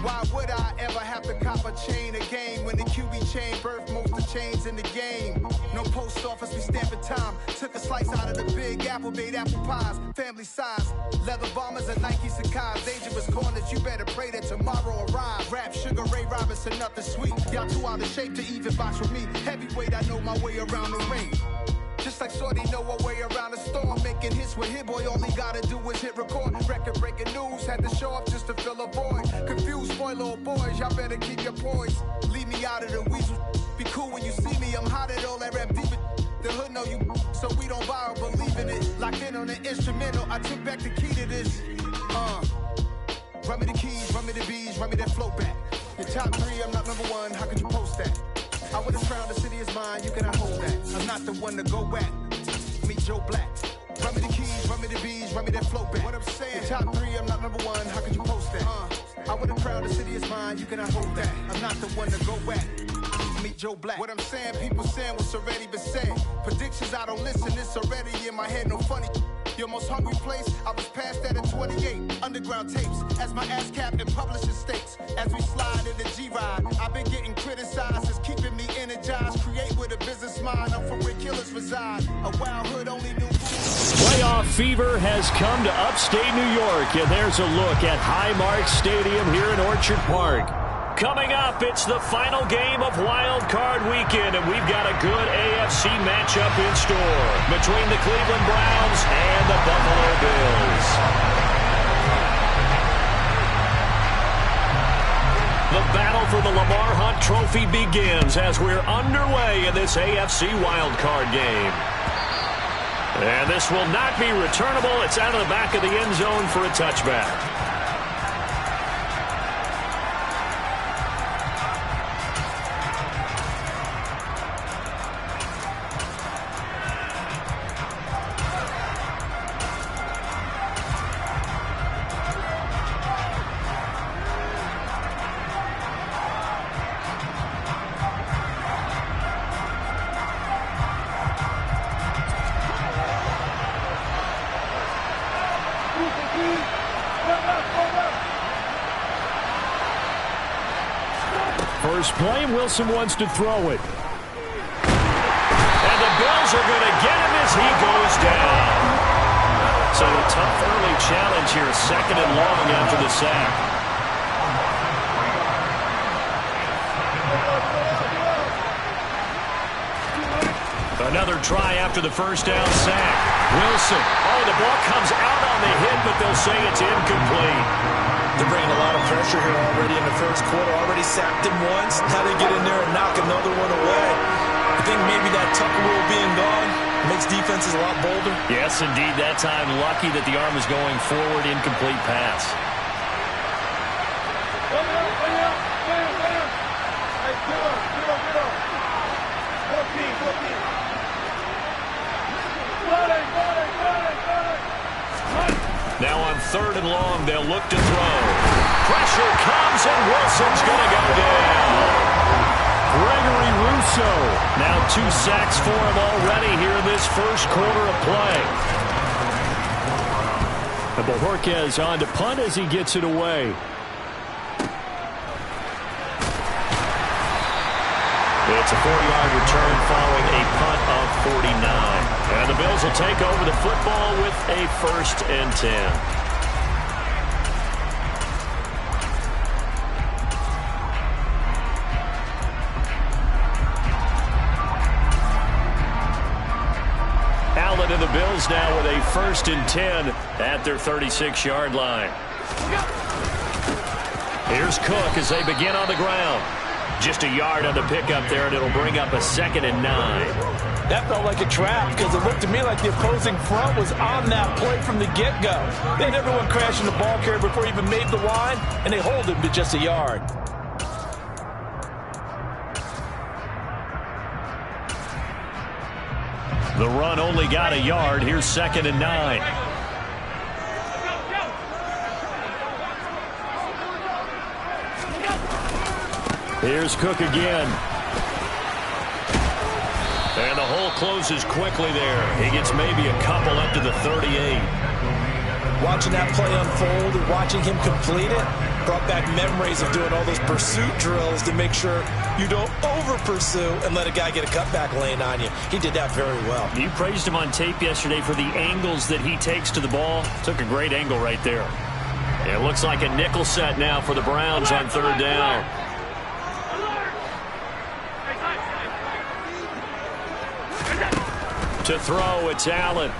Why would I ever have to cop a chain again when the QB chain birthed most of the chains in the game? No post office, we stamping time. Took a slice out of the big apple, made apple pies. Family size, leather bombers and Nike Sacai's. Dangerous corners, you better pray that tomorrow arrives. Rap, Sugar Ray Robinson, nothing sweet. Y'all too out of shape to even box with me. Heavyweight, I know my way around the ring. Just like Shorty know her way around the storm. Making hits with Hit Boy, all he gotta do is hit record. Record-breaking news, had to show up just to fill a void. Confused, spoiled little boys, y'all better keep your poise. Leave me out of the weasel. Be cool when you see me, I'm hot at all that rap deep. The hood know you, so we don't borrow, believe in it. Locked in on the instrumental, I took back the key to this. Run me the keys, run me the bees, run me that flow back. Your top 3, I'm not number 1, how could you post that? I would've crowned the city is mine, you cannot hold that. I'm not the one to go back. Meet Joe Black. Run me the keys, run me the bees, run me that flow back. What I'm saying, your top 3, I'm not number 1, how could you post that? I would've crowned the city is mine, you cannot hold that. I'm not the one to go back. Meet Joe Black. What I'm saying, people saying what's already been said. Predictions, I don't listen, it's already in my head, no funny. Your most hungry place, I was past that at 28. Underground tapes, as my ass cap in publishing states. As we slide in the G-Ride, I've been getting criticized, it's keeping me energized. Create with a business mind, I'm from where killers reside. A wild hood only knew. Playoff fever has come to upstate New York, and there's a look at Highmark Stadium here in Orchard Park. Coming up, it's the final game of Wild Card Weekend, and we've got a good AFC matchup in store between the Cleveland Browns and the Buffalo Bills. The battle for the Lamar Hunt Trophy begins as we're underway in this AFC Wild Card game. And this will not be returnable. It's out of the back of the end zone for a touchback. First play, Wilson wants to throw it. And the Bills are going to get him as he goes down. So a tough early challenge here, 2nd and long after the sack. Another try after the first down sack. Wilson. Oh, the ball comes out on the hit, but they'll say it's incomplete. They're bringing a lot of pressure here already in the first quarter. Already sacked him once. Now they get in there and knock another one away. I think maybe that Tucker rule being gone makes defenses a lot bolder. Yes, indeed. That time, lucky that the arm is going forward. Incomplete pass. Now on 3rd and long, they'll look to throw. Pressure comes, and Wilson's going to go down. Gregory Rousseau. Now 2 sacks for him already here in this first quarter of play. And Bojorquez on to punt as he gets it away. It's a 4-yard return following a punt of 49. And the Bills will take over the football with a 1st and 10. Allen and the Bills now with a 1st and 10 at their 36-yard line. Here's Cook as they begin on the ground. Just a yard on the pickup there, and it'll bring up a 2nd and 9. That felt like a trap because it looked to me like the opposing front was on that play from the get-go. They had everyone crashing the ball carrier before he even made the line, and they hold him to just a yard. The run only got a yard. Here's 2nd and 9. Here's Cook again. And the hole closes quickly there. He gets maybe a couple up to the 38. Watching that play unfold and watching him complete it brought back memories of doing all those pursuit drills to make sure you don't over-pursue and let a guy get a cutback lane on you. He did that very well. You praised him on tape yesterday for the angles that he takes to the ball. Took a great angle right there. It looks like a nickel set now for the Browns on third down. To throw, it's Allen.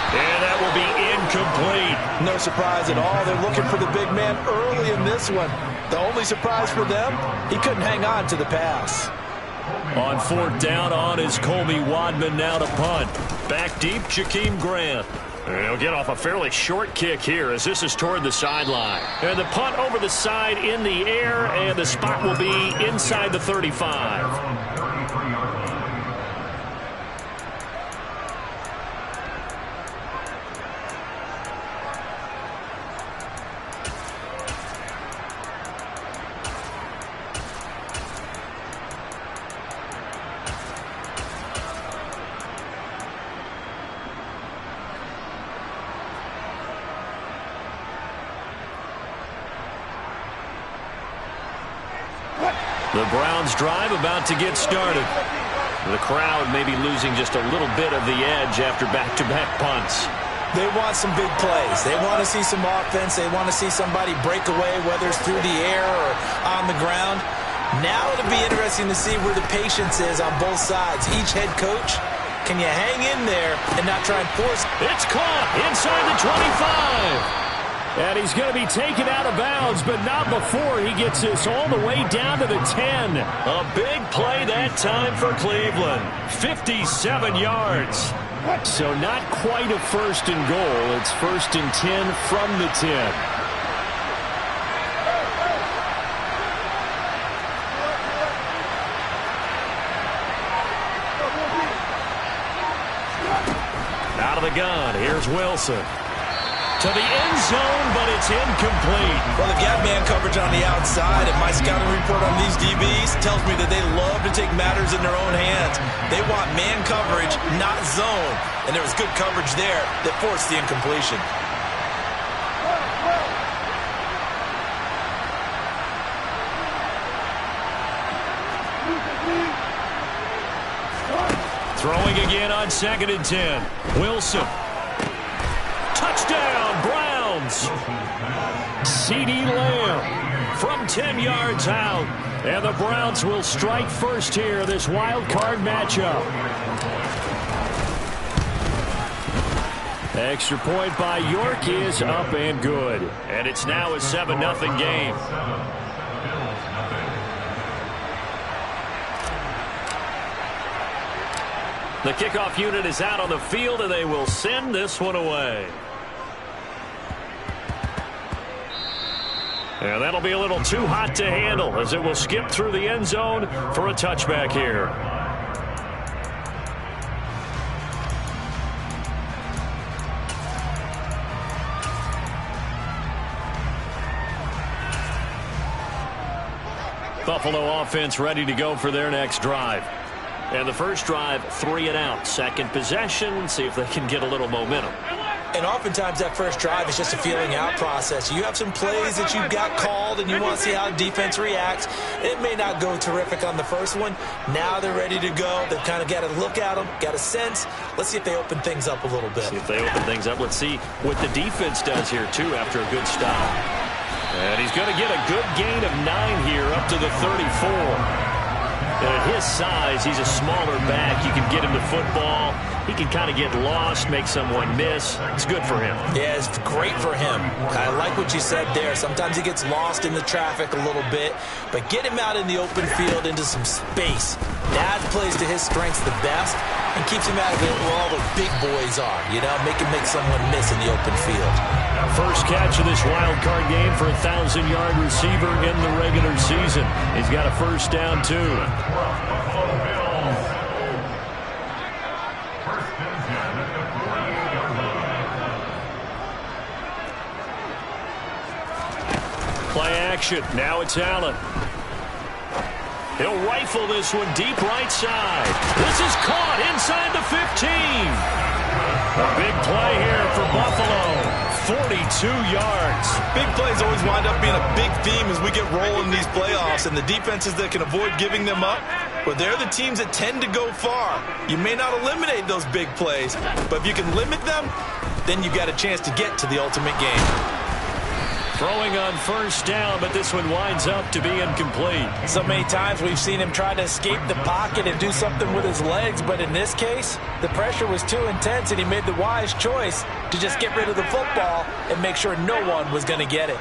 And that will be incomplete. No surprise at all. They're looking for the big man early in this one. The only surprise for them, he couldn't hang on to the pass. On fourth down, on is Colby Wadman now to punt. Back deep, Jakeem Grant. And he'll get off a fairly short kick here as this is toward the sideline. And the punt over the side in the air, and the spot will be inside the 35. The Browns drive about to get started. The crowd may be losing just a little bit of the edge after back-to-back punts. They want some big plays. They want to see some offense. They want to see somebody break away, whether it's through the air or on the ground. Now it'll be interesting to see where the patience is on both sides. Each head coach, can you hang in there and not try and force? It's caught inside the 25. And he's going to be taken out of bounds, but not before he gets this all the way down to the 10. A big play that time for Cleveland. 57 yards. So not quite a first and goal. It's first and 10 from the 10. Out of the gun, here's Wilson. To the end zone, but it's incomplete. Well, they've got man coverage on the outside, and my scouting report on these DBs tells me that they love to take matters in their own hands. They want man coverage, not zone. And there was good coverage there that forced the incompletion. Throwing again on second and 10. Wilson. Touchdown, Browns. CeeDee Lamb from 10 yards out. And the Browns will strike first here, this wild card matchup. Extra point by York is up and good. And it's now a 7-0 game. The kickoff unit is out on the field, and they will send this one away. And that'll be a little too hot to handle as it will skip through the end zone for a touchback here. Buffalo offense ready to go for their next drive. And the first drive, 3 and out. Second possession, see if they can get a little momentum. And oftentimes that first drive is just a feeling out process. You have some plays that you've got called and you want to see how the defense reacts. It may not go terrific on the first one. Now they're ready to go. They've kind of got to look at them, got a sense. Let's see if they open things up a little bit. See if they open things up. Let's see what the defense does here, too, after a good stop. And he's going to get a good gain of 9 here up to the 34. And at his size, he's a smaller back. You can get him to football. He can kind of get lost, make someone miss. It's good for him. Yeah, it's great for him. I like what you said there. Sometimes he gets lost in the traffic a little bit. But get him out in the open field into some space. That plays to his strengths the best and keeps him out of it where all the big boys are. You know, make him make someone miss in the open field. First catch of this wild card game for a 1,000-yard receiver in the regular season. He's got a first down, too. Play action. Now it's Allen. He'll rifle this one deep right side. This is caught inside the 15. A big play here for Buffalo. 42 yards. Big plays always wind up being a big theme as we get rolling in these playoffs, and the defenses that can avoid giving them up, well, they're the teams that tend to go far. You may not eliminate those big plays, but if you can limit them, then you've got a chance to get to the ultimate game. Throwing on first down, but this one winds up to be incomplete. So many times we've seen him try to escape the pocket and do something with his legs, but in this case, the pressure was too intense, and he made the wise choice to just get rid of the football and make sure no one was going to get it.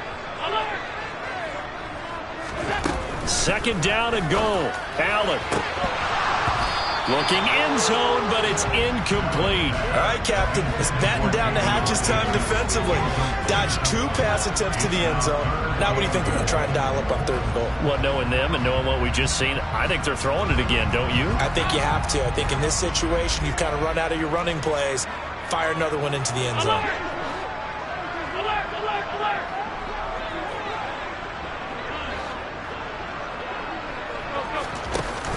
Second down and goal. Allen. Looking end zone, but it's incomplete. All right, Captain. It's batten down the hatches time defensively. Dodged 2 pass attempts to the end zone. Now what do you think they're going to try and dial up on 3rd and goal? Well, knowing them and knowing what we just seen, I think they're throwing it again, don't you? I think you have to. I think in this situation, you've kind of run out of your running plays. Fire another one into the end zone.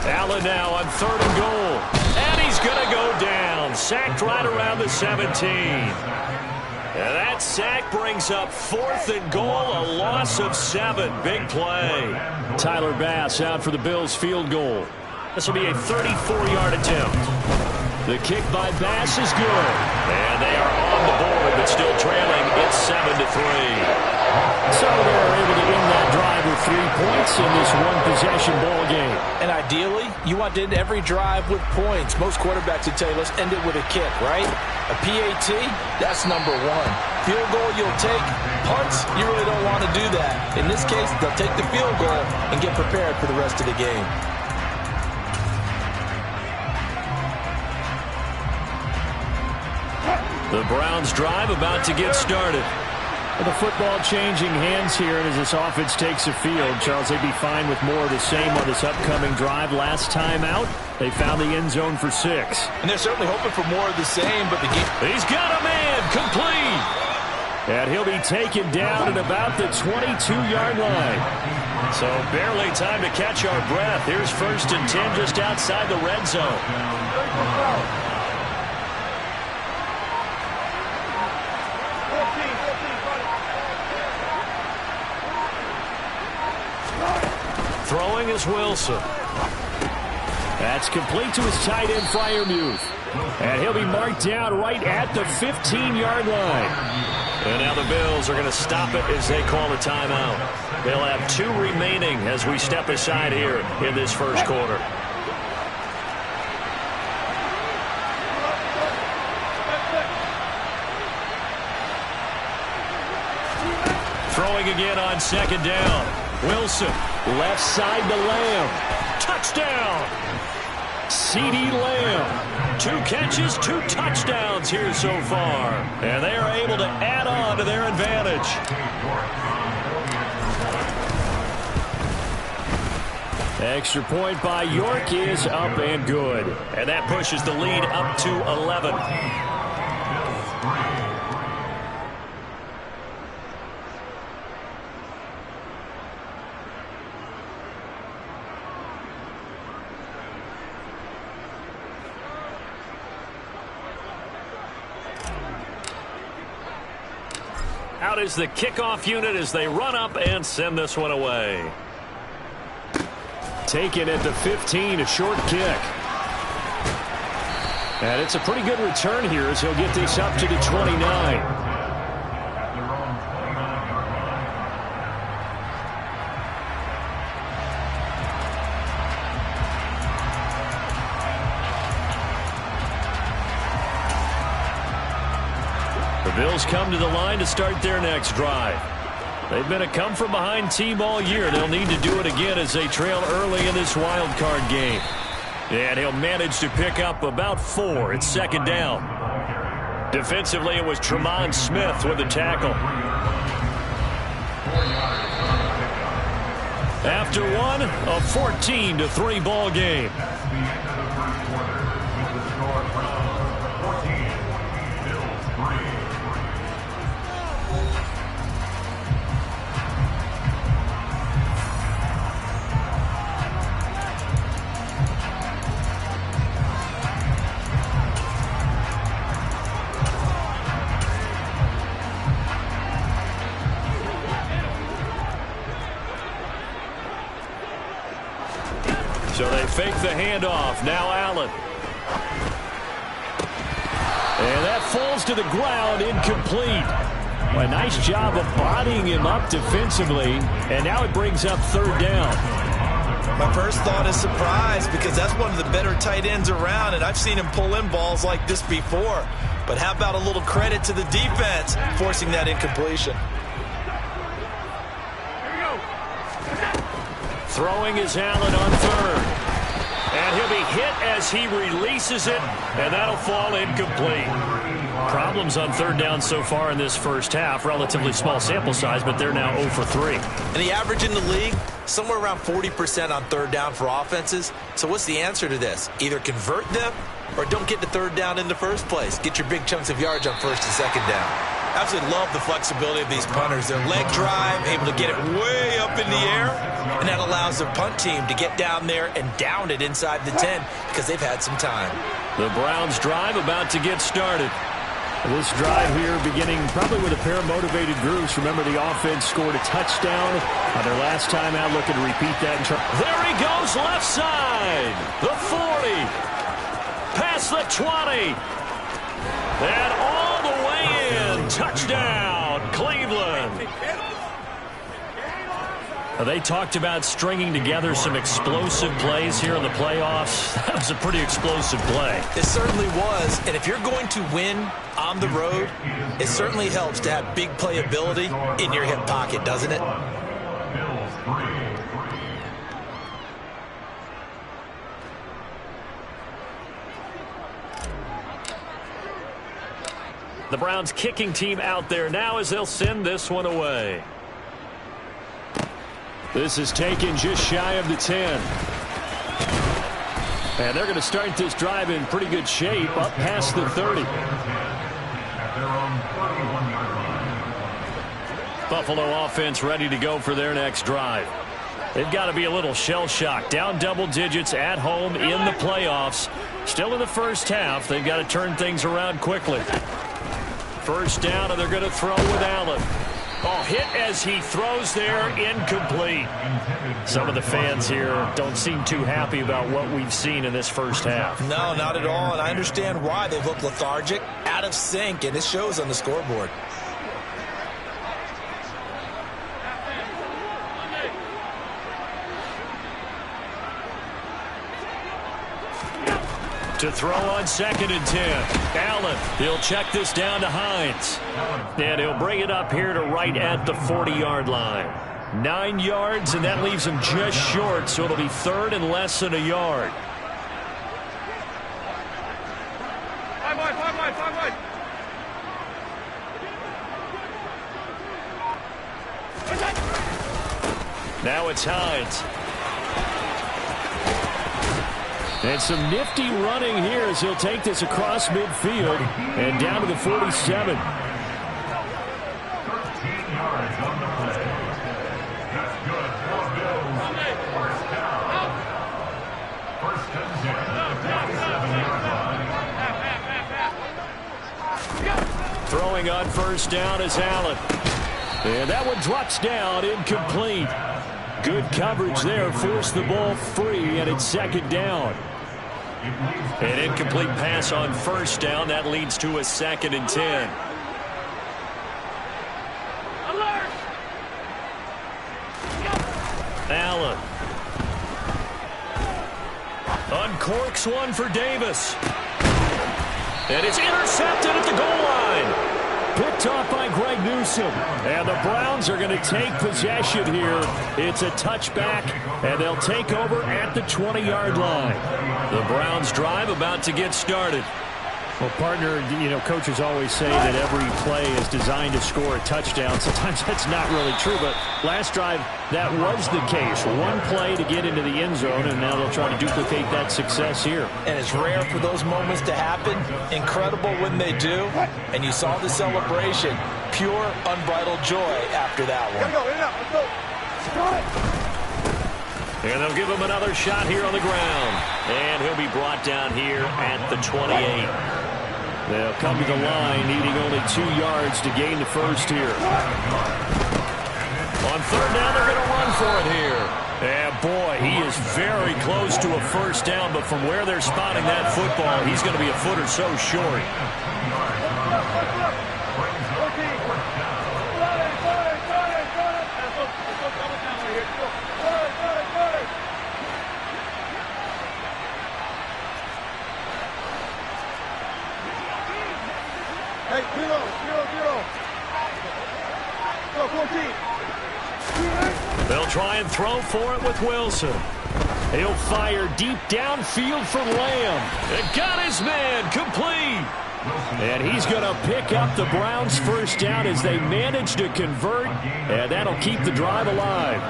Allen now on 3rd and goal. And he's going to go down. Sacked right around the 17. And that sack brings up 4th and goal, a loss of 7. Big play. Tyler Bass out for the Bills' field goal. This will be a 34-yard attempt. The kick by Bass is good. And they are on the board, but still trailing. It's 7-3. So they're able to end that drive with 3 points in this one-possession ball game. And ideally, you want to end every drive with points. Most quarterbacks would tell you, let's end it with a kick, right? A PAT, that's number 1. Field goal, you'll take. Punts, you really don't want to do that. In this case, they'll take the field goal and get prepared for the rest of the game. The Browns drive about to get started. The football changing hands here, and as this offense takes the field, Charles, they'd be fine with more of the same on this upcoming drive. Last time out, they found the end zone for 6. And they're certainly hoping for more of the same, but the game... He's got a man, complete! And he'll be taken down at about the 22-yard line. So barely time to catch our breath. Here's 1st and 10 just outside the red zone. Throwing is Wilson. That's complete to his tight end, Freiermuth. And he'll be marked down right at the 15-yard line. And now the Bills are going to stop it as they call a timeout. They'll have 2 remaining as we step aside here in this first quarter. Throwing again on 2nd down. Wilson, left side to Lamb. Touchdown! CeeDee Lamb. 2 catches, 2 touchdowns here so far. And they are able to add on to their advantage. Extra point by York is up and good. And that pushes the lead up to 11. Out is the kickoff unit as they run up and send this one away. Taken at the 15, a short kick. And it's a pretty good return here as he'll get this up to the 29. The Bills come to the line to start their next drive. They've been a come-from-behind team all year. They'll need to do it again as they trail early in this wild card game. And he'll manage to pick up about 4. It's 2nd down. Defensively, it was Tremont Smith with the tackle. After one, a 14-3 ball game. So they fake the handoff. Now Allen. And that falls to the ground, incomplete. A nice job of bodying him up defensively, and now it brings up third down. My first thought is surprise, because that's one of the better tight ends around, and I've seen him pull in balls like this before. But how about a little credit to the defense forcing that incompletion? Throwing is Allen on third. And he'll be hit as he releases it, and that'll fall incomplete. Problems on third down so far in this first half. Relatively small sample size, but they're now 0 for 3. And the average in the league, somewhere around 40% on third down for offenses. So what's the answer to this? Either convert them or don't get to third down in the first place. Get your big chunks of yards on first and second down. Absolutely love the flexibility of these punters. Their leg drive, able to get it way up in the air, and that allows their punt team to get down there and down it inside the 10 because they've had some time. The Browns drive about to get started. This drive here beginning probably with a pair of motivated groups. Remember, the offense scored a touchdown on their last time out, looking to repeat that. There he goes, left side. The 40. Past the 20. And all the way in. Touchdown, Cleveland. They talked about stringing together some explosive plays here in the playoffs. That was a pretty explosive play. It certainly was. And if you're going to win on the road, it certainly helps to have big playability in your hip pocket, doesn't it? The Browns kicking team out there now as they'll send this one away. This is taken just shy of the 10. And they're going to start this drive in pretty good shape, up past the 30. Buffalo offense ready to go for their next drive. They've got to be a little shell-shocked. Down double digits at home in the playoffs. Still in the first half. They've got to turn things around quickly. First down, and they're going to throw with Allen. Oh, hit as he throws there, incomplete. Some of the fans here don't seem too happy about what we've seen in this first half. No, not at all, and I understand why. They've looked lethargic, out of sync, and it shows on the scoreboard. To throw on 2nd and 10. Allen, he'll check this down to Hines. And he'll bring it up here to right at the 40-yard line. 9 yards, and that leaves him just short, so it'll be third and less than a yard. Now it's Hines. And some nifty running here as he'll take this across midfield and down to the 47. Throwing on first down is Allen. And that one drops down, incomplete. Good coverage there, forced the ball free, and it's 2nd down. An incomplete pass on first down. That leads to a 2nd and 10. Alert! Allen. Uncorks one for Davis. And it's intercepted at the goal line. Picked off by Greg Newsome. And the Browns are going to take possession here. It's a touchback, and they'll take over at the 20-yard line. The Browns drive about to get started. Well, partner, you know, coaches always say that every play is designed to score a touchdown. Sometimes that's not really true, but last drive, that was the case. One play to get into the end zone, and now they'll try to duplicate that success here. And it's rare for those moments to happen. Incredible when they do. And you saw the celebration. Pure, unbridled joy after that one. And they'll give him another shot here on the ground. And he'll be brought down here at the 28. They'll come to the line, needing only 2 yards to gain the first here. On third down, they're going to run for it here. And boy, he was very close to a first down, but from where they're spotting that football, he's going to be a foot or so short. Hey, zero. Go, 14. They'll try and throw for it with Wilson. He'll fire deep downfield for Lamb. It got his man complete. And he's going to pick up the Browns' first down as they manage to convert, and that'll keep the drive alive.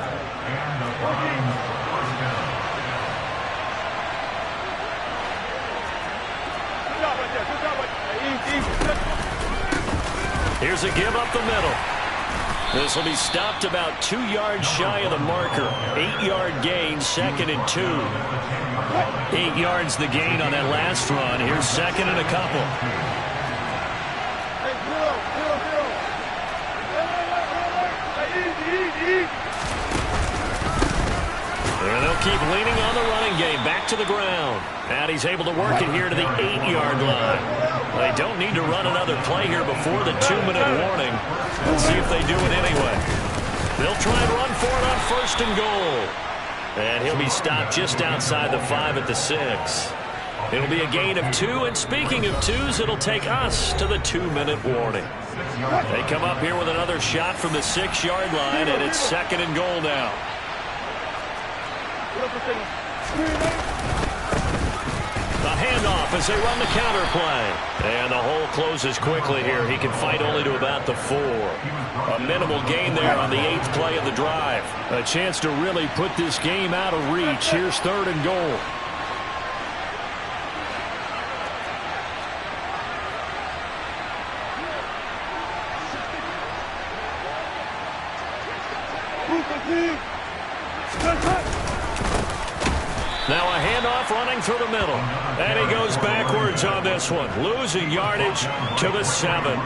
Here's a give up the middle. This will be stopped about 2 yards shy of the marker. 8-yard gain, 2nd and 2. 8 yards the gain on that last run. Here's 2nd and a couple. And they'll keep leaning on the running game. Back to the ground. And he's able to work it here to the 8-yard line. They don't need to run another play here before the 2-minute warning. Let's see if they do it anyway. They'll try and run for it on 1st and goal. And he'll be stopped just outside the 5 at the 6. It'll be a gain of 2, and speaking of 2s, it'll take us to the 2-minute warning. They come up here with another shot from the 6-yard line, and it's 2nd and goal now. The handoff as they run the counter play. And the hole closes quickly here. He can fight only to about the 4. A minimal gain there on the 8th play of the drive. A chance to really put this game out of reach. Here's 3rd and goal. Now a handoff running through the middle. And he goes backwards on this one. Losing yardage to the 7.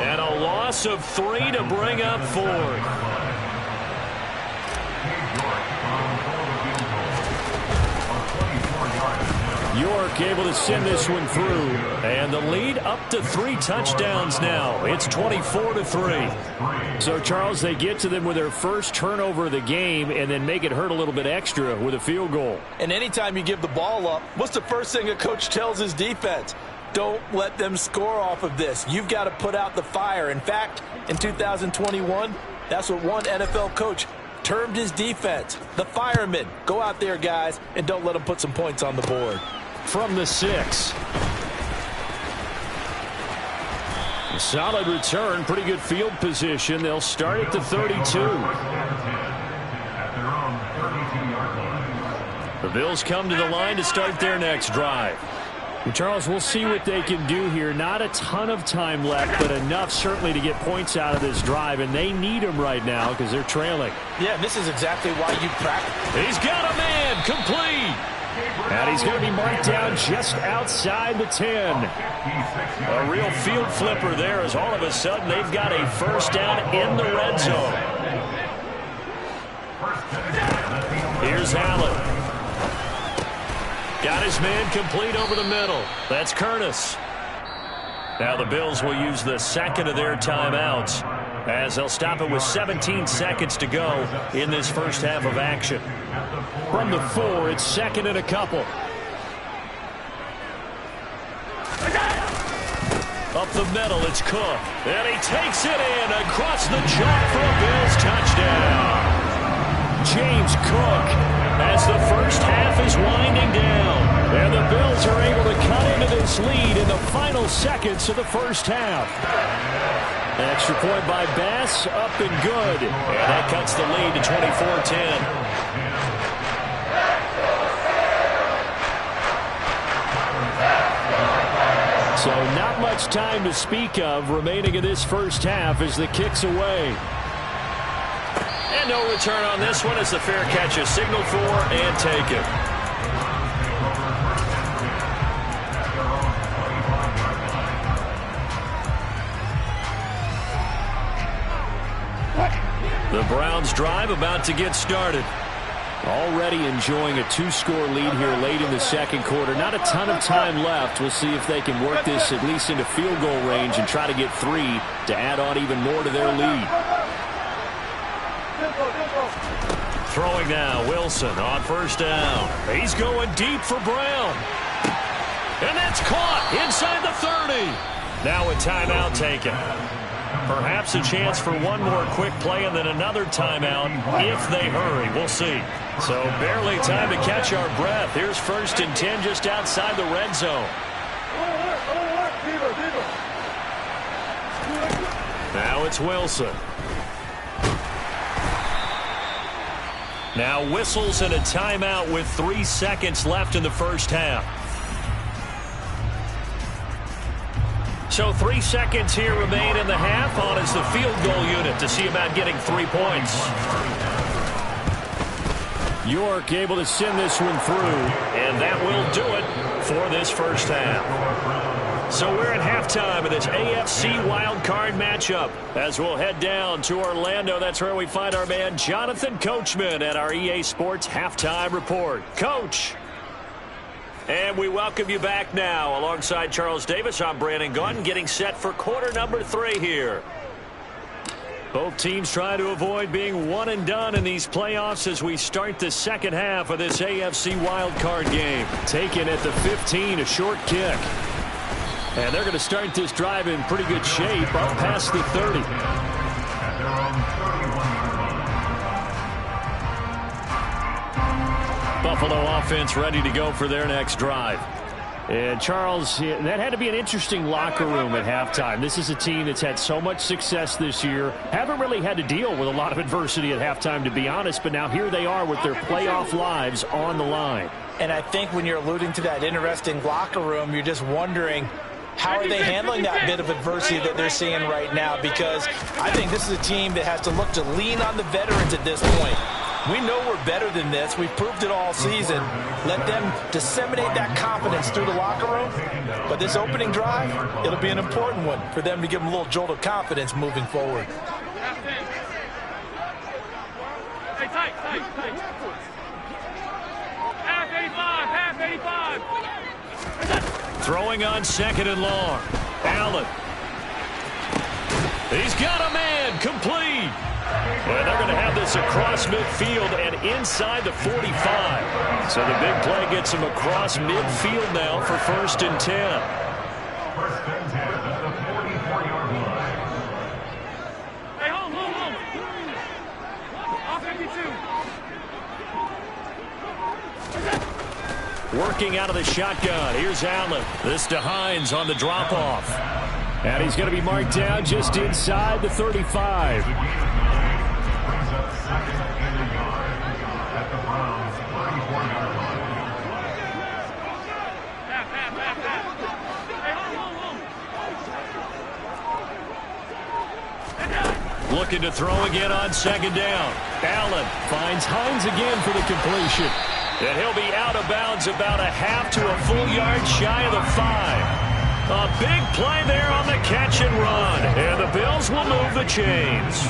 And a loss of 3 to bring up 4th. York able to send this one through. And the lead up to 3 touchdowns now. It's 24-3. So, Charles, they get to them with their first turnover of the game and then make it hurt a little bit extra with a field goal. And anytime you give the ball up, what's the first thing a coach tells his defense? Don't let them score off of this. You've got to put out the fire. In fact, in 2021, that's what one NFL coach termed his defense. The firemen. Go out there, guys, and don't let them put some points on the board. From the 6. Solid return, pretty good field position. They'll start at the 32. The Bills come to the line to start their next drive. And Charles, we'll see what they can do here. Not a ton of time left, but enough certainly to get points out of this drive, and they need them right now because they're trailing. Yeah, and this is exactly why you practice. He's got a man complete. And he's going to be marked down just outside the 10. A real field flipper there as all of a sudden they've got a first down in the red zone. Here's Allen. Got his man complete over the middle. That's Curtis. Now the Bills will use the 2nd of their timeouts as they'll stop it with 17 seconds to go in this first half of action. From the 4, it's 2nd and a couple. Up the middle, it's Cook. And he takes it in across the chalk for a Bills touchdown. James Cook as the first half is winding down. And the Bills are able to cut into this lead in the final seconds of the first half. Extra point by Bass, up and good. And that cuts the lead to 24-10. So not much time to speak of remaining in this first half as the kick's away. And no return on this one as the fair catch is signaled for and taken. The Browns drive about to get started. Already enjoying a two-score lead here late in the second quarter. Not a ton of time left. We'll see if they can work this at least into field goal range and try to get 3 to add on even more to their lead. Throwing now, Wilson on first down. He's going deep for Brown. And that's caught inside the 30. Now a timeout taken. Perhaps a chance for one more quick play and then another timeout if they hurry. We'll see. So barely time to catch our breath. Here's 1st and 10 just outside the red zone. Now it's Wilson. Now whistles and a timeout with 3 seconds left in the first half. So 3 seconds here remain in the half. On is the field goal unit to see about getting 3 points. York able to send this one through, and that will do it for this first half. So we're at halftime of this AFC wildcard matchup as we'll head down to Orlando. That's where we find our man Jonathan Coachman at our EA Sports Halftime Report. Coach. And we welcome you back now. Alongside Charles Davis, I'm Brandon Gunn, getting set for quarter number 3 here. Both teams trying to avoid being one and done in these playoffs as we start the second half of this AFC wildcard game. Taken at the 15, a short kick. And they're going to start this drive in pretty good shape up past the 30. Buffalo offense ready to go for their next drive. And Charles, that had to be an interesting locker room at halftime. This is a team that's had so much success this year. Haven't really had to deal with a lot of adversity at halftime, to be honest. But now here they are with their playoff lives on the line. And I think when you're alluding to that interesting locker room, you're just wondering, how are they handling that bit of adversity that they're seeing right now? Because I think this is a team that has to look to lean on the veterans at this point. We know we're better than this. We've proved it all season. Let them disseminate that confidence through the locker room. But this opening drive, it'll be an important one for them to give them a little jolt of confidence moving forward. Hey, tight. Half 85, half 85. Throwing on 2nd and long. Allen. He's got a man, complete. And they're going to have this across midfield and inside the 45. So the big play gets them across midfield now for 1st and 10. Hey, hold. Off 52. Working out of the shotgun. Here's Allen. This to Hines on the drop-off. And he's going to be marked down just inside the 35. Looking to throw again on 2nd down. Allen finds Hines again for the completion. And he'll be out of bounds about a half to a full yard shy of the 5. A big play there on the catch and run. And the Bills will move the chains.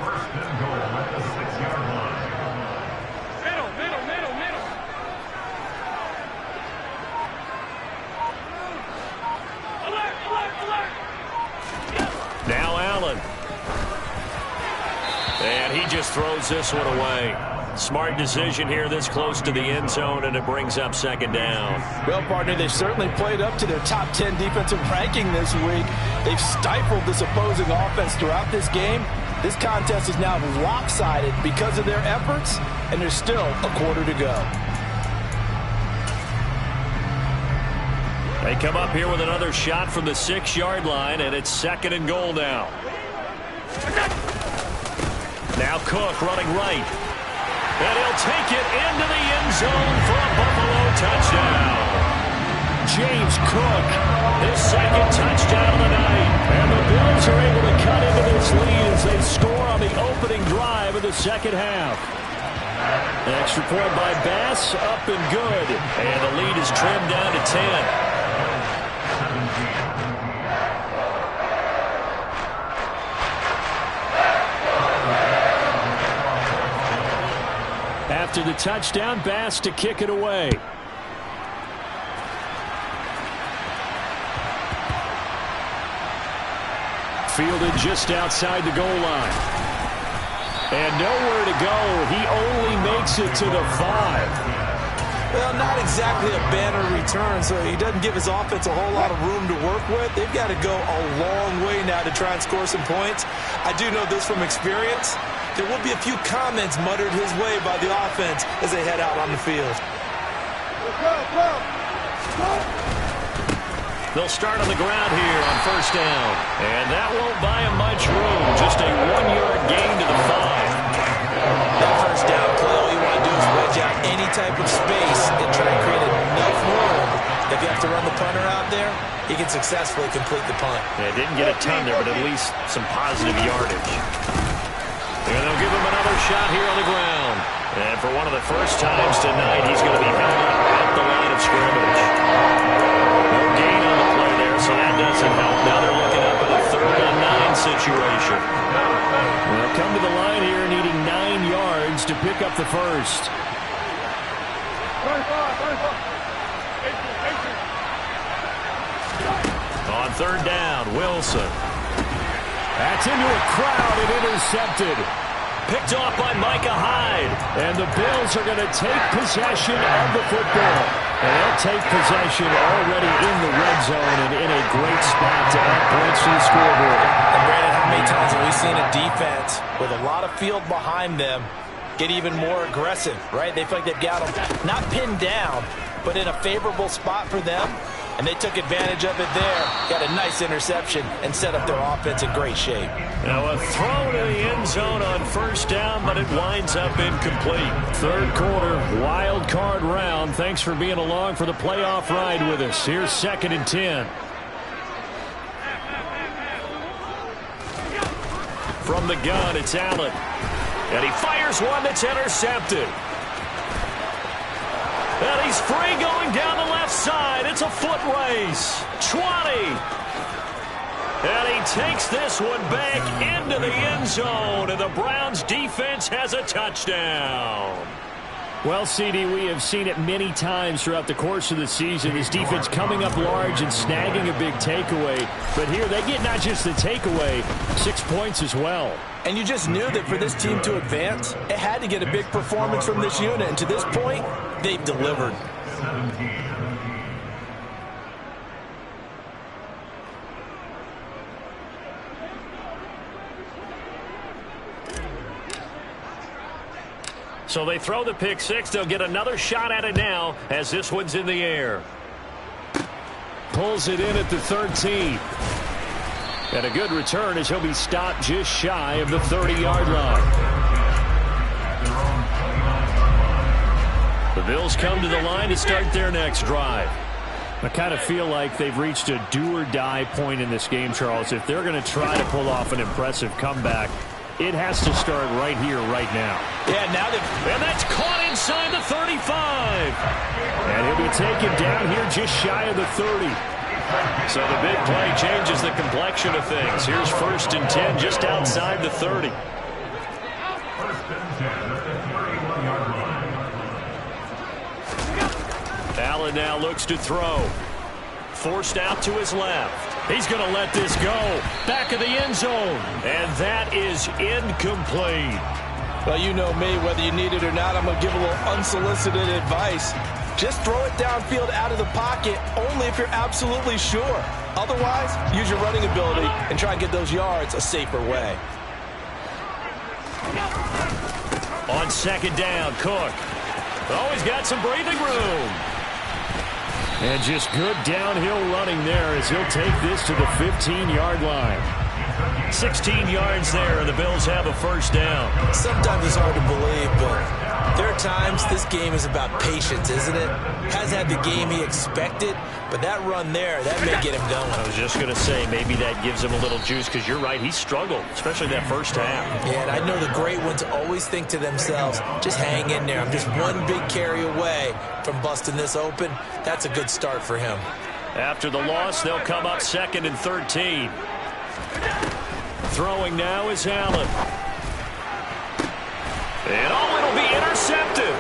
First and goal at the 6-yard line. Middle. Alert. Now Allen. And he just throws this one away. Smart decision here this close to the end zone, and it brings up 2nd down. Well, partner, they've certainly played up to their top 10 defensive ranking this week. They've stifled this opposing offense throughout this game. This contest is now lopsided because of their efforts, and there's still a quarter to go. They come up here with another shot from the 6-yard line, and it's 2nd and goal now. Now Cook running right. And he'll take it into the end zone for a Buffalo touchdown. James Cook, his 2nd touchdown of the night. And the Bills are able to cut into this lead as they score on the opening drive of the second half. An extra point by Bass, up and good. And the lead is trimmed down to 10. after the touchdown. Bass to kick it away. Fielded just outside the goal line. And nowhere to go. He only makes it to the 5. Well, not exactly a banner return, so he doesn't give his offense a whole lot of room to work with. They've got to go a long way now to try and score some points. I do know this from experience. There will be a few comments muttered his way by the offense as they head out on the field. They'll start on the ground here on first down. And that won't buy him much room. Just a 1-yard gain to the 5. That first down play, all you want to do is wedge out any type of space and try and create enough room. If you have to run the punter out there, he can successfully complete the punt. Yeah, didn't get a ton there, but at least some positive yardage. And they'll give him another shot here on the ground. And for one of the first times tonight, he's going to be held up at the line of scrimmage. No gain on the play there, so that doesn't help. Now they're looking up at a 3rd-and-9 situation. They'll come to the line here needing 9 yards to pick up the first. On 3rd down, Wilson. That's into a crowd and intercepted. Picked off by Micah Hyde. And the Bills are going to take possession of the football. And they'll take possession already in the red zone and in a great spot to add points to the scoreboard. And Brandon, how many times have we seen a defense with a lot of field behind them get even more aggressive, right? They feel like they've got them not pinned down, but in a favorable spot for them. And they took advantage of it there. Got a nice interception and set up their offense in great shape. Now a throw to the end zone on first down, but it winds up incomplete. 3rd quarter, wild card round. Thanks for being along for the playoff ride with us. Here's 2nd and 10. From the gun, it's Allen. And he fires one that's intercepted. And he's free going down the left side. It's a foot race. 20. And he takes this one back into the end zone. And the Browns defense has a touchdown. Well, CD, we have seen it many times throughout the course of the season. This defense coming up large and snagging a big takeaway. But here they get not just the takeaway, 6 points as well. And you just knew that for this team to advance, it had to get a big performance from this unit. And to this point, they've delivered. So they throw the pick six. They'll get another shot at it now as this one's in the air. Pulls it in at the 13. And a good return as he'll be stopped just shy of the 30-yard line. The Bills come to the line to start their next drive. I kind of feel like they've reached a do-or-die point in this game, Charles. If they're going to try to pull off an impressive comeback, it has to start right here, right now. Yeah, now that... And that's caught inside the 35. And he'll be taken down here just shy of the 30. So the big play changes the complexion of things. Here's 1st and 10 just outside the 30. Allen now looks to throw. Forced out to his left. He's going to let this go. Back of the end zone. And that is incomplete. Well, you know me, whether you need it or not, I'm going to give a little unsolicited advice. Just throw it downfield out of the pocket, only if you're absolutely sure. Otherwise, use your running ability and try and get those yards a safer way. On 2nd down, Cook. Oh, he's got some breathing room. And just good downhill running there as he'll take this to the 15-yard line. 16 yards there, and the Bills have a first down. Sometimes it's hard to believe, but there are times this game is about patience, isn't it? Has had the game he expected, but that run there, that may get him going. I was just going to say, maybe that gives him a little juice, because you're right, he struggled, especially that first half. Yeah, and I know the great ones always think to themselves, just hang in there. I'm just one big carry away from busting this open. That's a good start for him. After the loss, they'll come up 2nd and 13. Throwing now is Allen. And it'll be intercepted.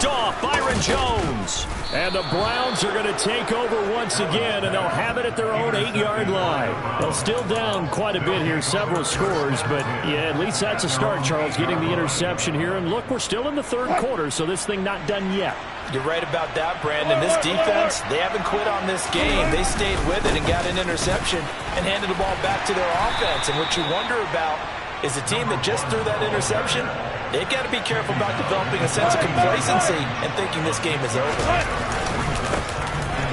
picked off. Byron Jones. And the Browns are going to take over once again, and they'll have it at their own 8-yard line. They'll still down quite a bit here, several scores, but yeah, at least that's a start, Charles, getting the interception here. And look, we're still in the third quarter, so this thing not done yet. You're right about that, Brandon. This defense, they haven't quit on this game. They stayed with it and got an interception and handed the ball back to their offense. And what you wonder about is a team that just threw that interception, they've got to be careful about developing a sense of complacency and thinking this game is over.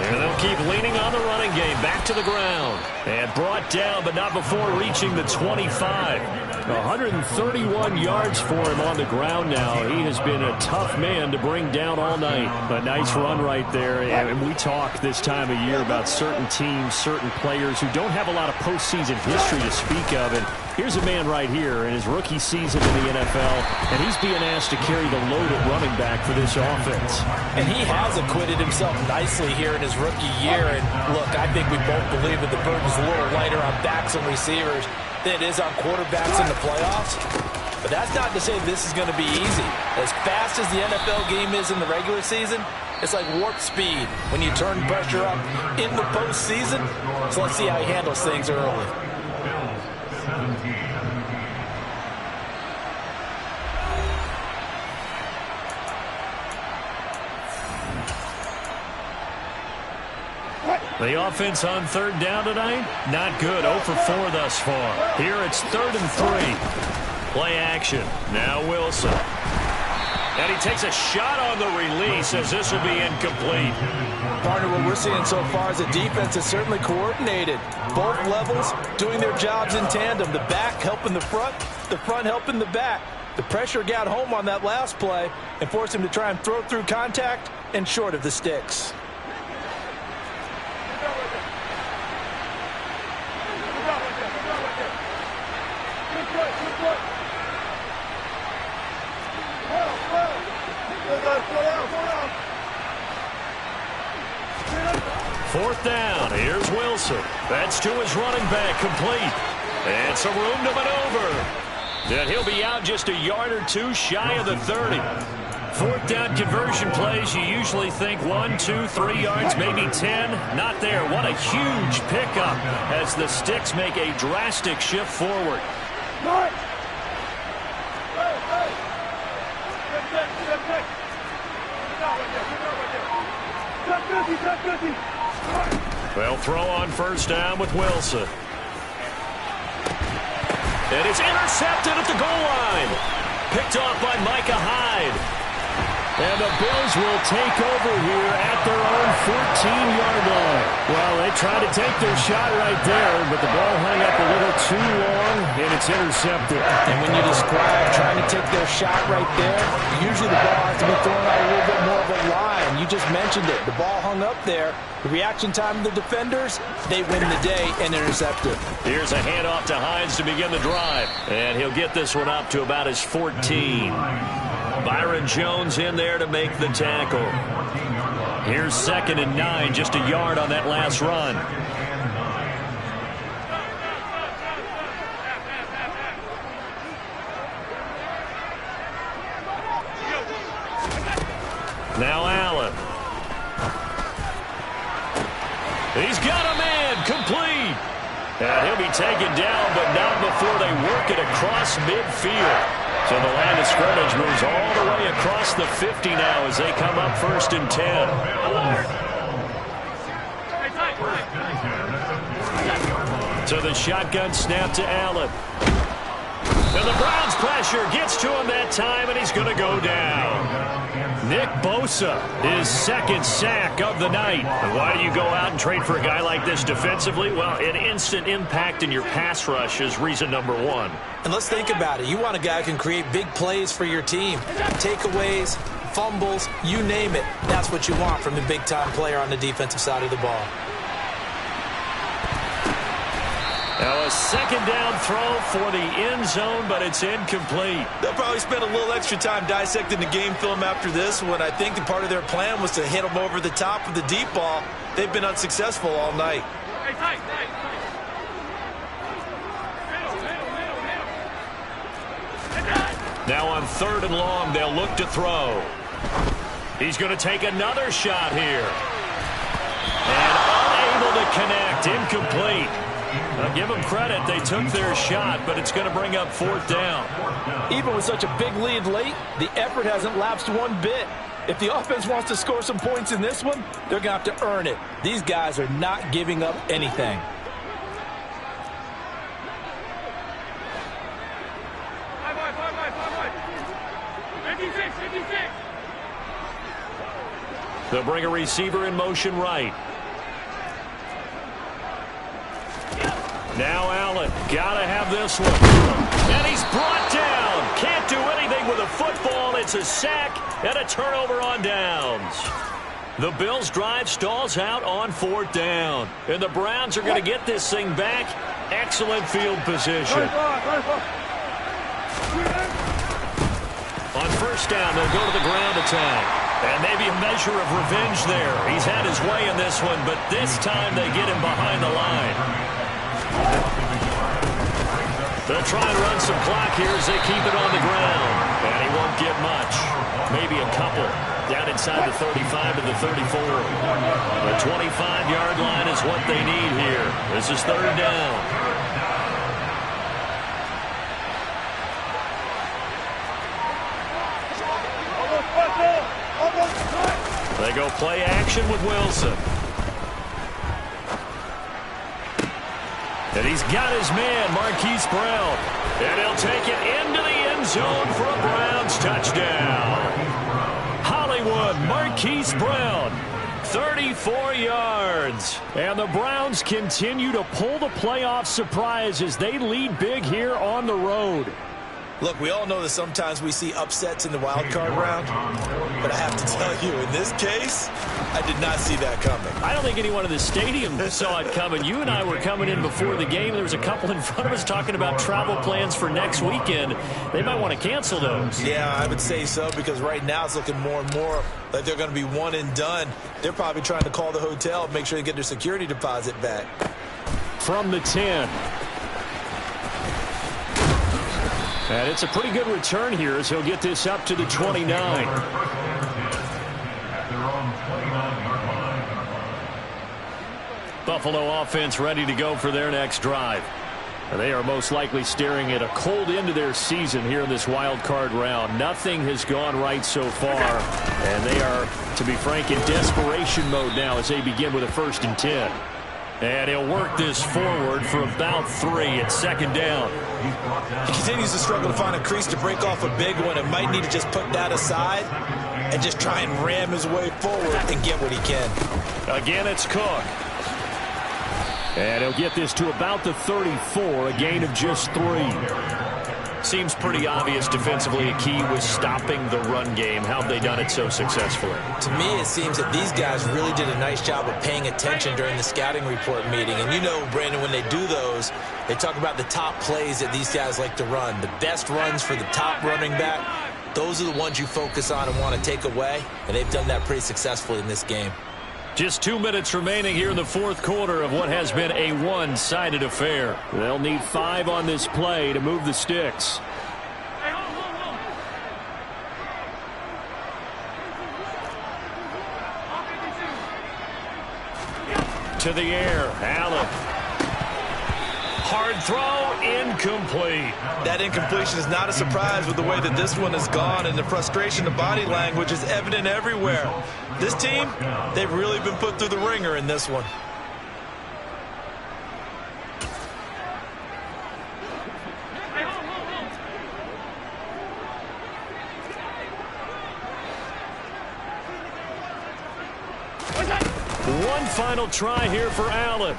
And they'll keep leaning on the running game. Back to the ground. And brought down, but not before reaching the 25. 131 yards for him on the ground now. He has been a tough man to bring down all night. A nice run right there. And we talk this time of year about certain teams, certain players who don't have a lot of postseason history to speak of. And here's a man right here in his rookie season in the NFL, and he's being asked to carry the load at running back for this offense. And he has acquitted himself nicely here in his rookie year. And look, I think we both believe that the burden's a little lighter on backs and receivers than it is on quarterbacks in the playoffs. But that's not to say this is going to be easy. As fast as the NFL game is in the regular season, it's like warp speed when you turn pressure up in the postseason. So let's see how he handles things early. The offense on third down tonight, not good. 0 for 4 thus far. Here it's 3rd and 3. Play action. Now Wilson. And he takes a shot on the release as this will be incomplete. Partner, what we're seeing so far is the defense is certainly coordinated. Both levels doing their jobs in tandem. The back helping the front helping the back. The pressure got home on that last play and forced him to try and throw through contact and short of the sticks. Fourth down. Here's Wilson. That's to his running back, complete. And some room to maneuver. Then he'll be out just a yard or two shy of the 30. Fourth down conversion plays, you usually think 1, 2, 3 yards, maybe 10. Not there. What a huge pickup as the sticks make a drastic shift forward. They'll throw on first down with Wilson. And it's intercepted at the goal line. Picked off by Micah Hyde. And the Bills will take over here at their own 14-yard line. Well, they tried to take their shot right there, but the ball hung up a little too long, and it's intercepted. And when you describe trying to take their shot right there, usually the ball has to be thrown out a little bit more of a line. You just mentioned it. The ball hung up there. The reaction time of the defenders, they win the day and intercept it. Here's a handoff to Hines to begin the drive. And he'll get this one up to about his 14. Byron Jones in there to make the tackle. Here's 2nd and 9, just a yard on that last run. Now Allen. He's got a man, complete. And he'll be taken down, but not before they work it across midfield. So the line of scrimmage moves all the way across the 50 now as they come up 1st and 10. So the shotgun snap to Allen. And the Browns pressure gets to him that time, and he's going to go down. Nick Bosa, his 2nd sack of the night. And why do you go out and trade for a guy like this defensively? Well, an instant impact in your pass rush is reason number 1. And let's think about it. You want a guy who can create big plays for your team. Takeaways, fumbles, you name it. That's what you want from the big-time player on the defensive side of the ball. Now a 2nd down throw for the end zone, but it's incomplete. They'll probably spend a little extra time dissecting the game film after this one. I think the part of their plan was to hit them over the top of the deep ball. They've been unsuccessful all night. Now on 3rd and long, they'll look to throw. He's going to take another shot here. And unable to connect. Incomplete. Now, give them credit. They took their shot, but it's going to bring up 4th down. Even with such a big lead late, the effort hasn't lapsed one bit. If the offense wants to score some points in this one, they're going to have to earn it. These guys are not giving up anything. They'll bring a receiver in motion right. Now Allen, gotta have this one. And he's brought down. Can't do anything with a football. It's a sack and a turnover on downs. The Bills' drive stalls out on 4th down. And the Browns are going to get this thing back. Excellent field position. On 1st down, they'll go to the ground attack. And maybe a measure of revenge there. He's had his way in this one, but this time they get him behind the line. They'll try and run some clock here as they keep it on the ground. And he won't get much. Maybe a couple. Down inside the 35 to the 34. The 25-yard line is what they need here. This is 3rd down. They go play action with Wilson. And he's got his man, Marquise Brown. And he'll take it into the end zone for a Browns touchdown. Hollywood, Marquise Brown, 34 yards. And the Browns continue to pull the playoff surprise as they lead big here on the road. Look, we all know that sometimes we see upsets in the wild card round, but I have to tell you, in this case, I did not see that coming. I don't think anyone in the stadium saw it coming. You and I were coming in before the game. There was a couple in front of us talking about travel plans for next weekend. They might want to cancel those. Yeah, I would say so, because right now it's looking more and more like they're going to be one and done. They're probably trying to call the hotel and make sure they get their security deposit back. From the 10. And it's a pretty good return here as he'll get this up to the 29. Buffalo offense ready to go for their next drive. They are most likely staring at a cold end to their season here in this wild card round. Nothing has gone right so far, and they are, to be frank, in desperation mode now as they begin with a 1st and 10. And he'll work this forward for about 3 at 2nd down. He continues to struggle to find a crease to break off a big one and might need to just put that aside and just try and ram his way forward and get what he can. Again, it's Cook. And he'll get this to about the 34, a gain of just 3. Seems pretty obvious defensively a key was stopping the run game. How have they done it so successfully? To me, it seems that these guys really did a nice job of paying attention during the scouting report meeting. And you know, Brandon, when they do those, they talk about the top plays that these guys like to run. The best runs for the top running back, those are the ones you focus on and want to take away. And they've done that pretty successfully in this game. Just 2 minutes remaining here in the 4th quarter of what has been a one-sided affair. They'll need 5 on this play to move the sticks. To the air, Allen. Hard throw, incomplete. That incompletion is not a surprise with the way that this one has gone, and the frustration, the body language is evident everywhere. This team, they've really been put through the ringer in this one. One final try here for Allen.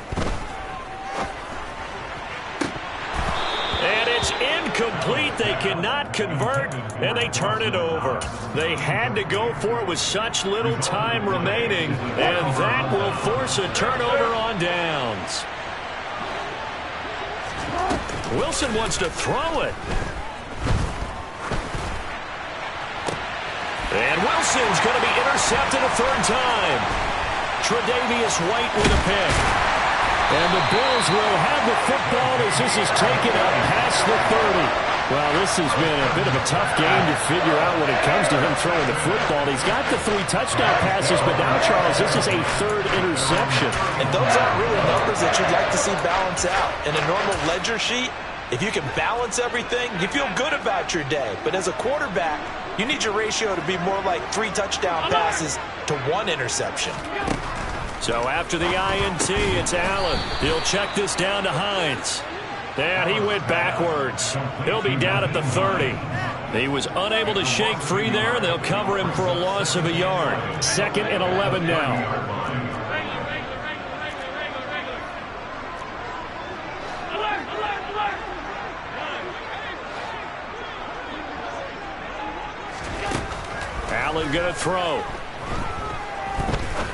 And it's incomplete. They cannot convert, and they turn it over. They had to go for it with such little time remaining, and that will force a turnover on downs. Wilson wants to throw it. And Wilson's going to be intercepted a 3rd time. Tre'Davious White with a pick. And the Bills will have the football as this is taken up past the Well, this has been a bit of a tough game to figure out when it comes to him throwing the football. He's got the 3 touchdown passes, but now, Charles, this is a 3rd interception. And those aren't really numbers that you'd like to see balance out. In a normal ledger sheet, if you can balance everything, you feel good about your day. But as a quarterback, you need your ratio to be more like 3 touchdown passes to 1 interception. So after the INT, it's Allen. He'll check this down to Hines. And he went backwards. He'll be down at the 30. He was unable to shake free there. They'll cover him for a loss of a yard. 2nd and 11 now. Allen going to throw.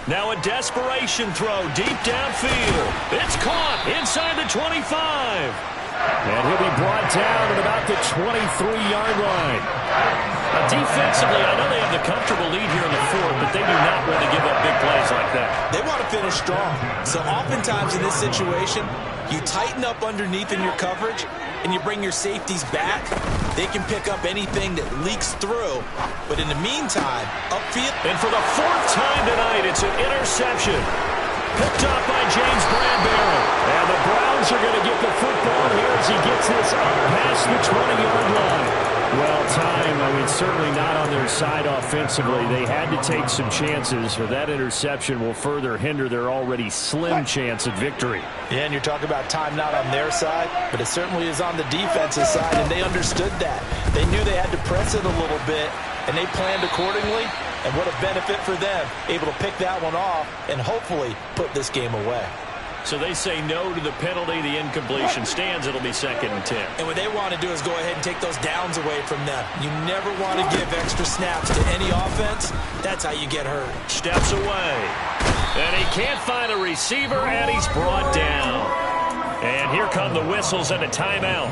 Now a desperation throw deep downfield. It's caught inside the 25. And he'll be brought down at about the 23-yard line. Defensively, I know they have the comfortable lead here in the 4th, but they do not want to give up big plays like that. They want to finish strong. So oftentimes in this situation, you tighten up underneath in your coverage, and you bring your safeties back. They can pick up anything that leaks through. But in the meantime, upfield. And for the 4th time tonight, it's an interception. Picked up by James Bradbury. And the Browns are going to get the football here as he gets this up past the 20-yard line. Well, certainly not on their side offensively. They had to take some chances, or that interception will further hinder their already slim chance of victory. Yeah, and you're talking about time not on their side, but it certainly is on the defensive side, and they understood that. They knew they had to press it a little bit, and they planned accordingly, and what a benefit for them, able to pick that one off and hopefully put this game away. So they say no to the penalty. The incompletion stands. It'll be 2nd and 10. And what they want to do is go ahead and take those downs away from them. You never want to give extra snaps to any offense. That's how you get hurt. Steps away. And he can't find a receiver, and he's brought down. And here come the whistles and a timeout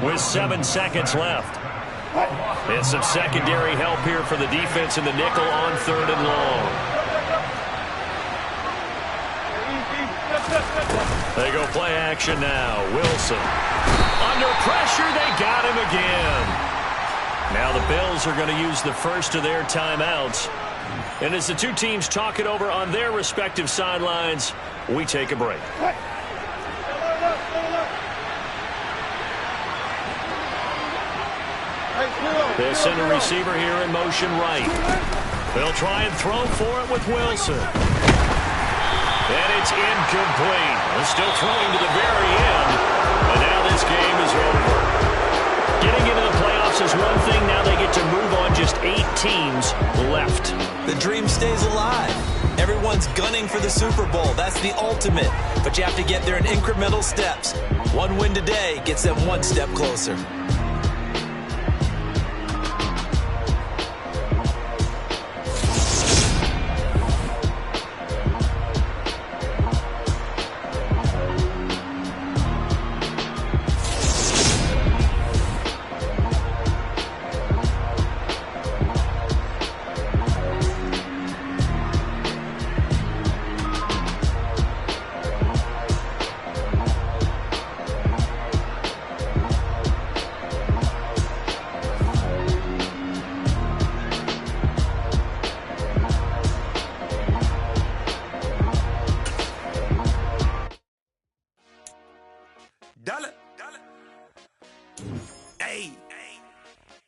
with 7 seconds left. And some secondary help here for the defense in the nickel on 3rd and long. They go play action now. Wilson. Under pressure, they got him again. Now the Bills are going to use the first of their timeouts. And as the two teams talk it over on their respective sidelines, we take a break. They'll send a receiver here in motion right. They'll try and throw for it with Wilson. And it's incomplete. They're still throwing to the very end. And now this game is over. Getting into the playoffs is one thing. Now they get to move on. Just 8 teams left. The dream stays alive. Everyone's gunning for the Super Bowl. That's the ultimate. But you have to get there in incremental steps. One win today gets them one step closer.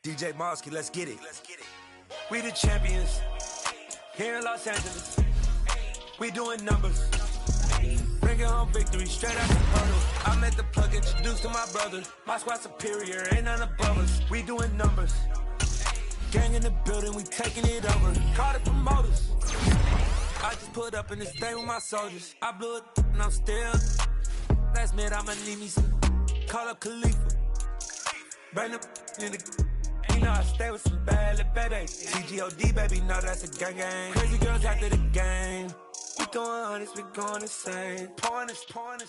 DJ Mosky, let's get it. We the champions here in Los Angeles. We doing numbers. Bringing home victory straight out the puddle. I met the plug, introduced to my brother. My squad superior, ain't none above us. We doing numbers. Gang in the building, we taking it over. Call the promoters. I just put up in this day with my soldiers. I blew it and I'm still. Last minute, I'ma need me some. Call up Khalifa. Bring up in the. You know I stay with some bad little baby. TGOD, baby, know that's a gang gang. Crazy girls after the game. We throwing hundreds, we going insane. Pouring this, pouring.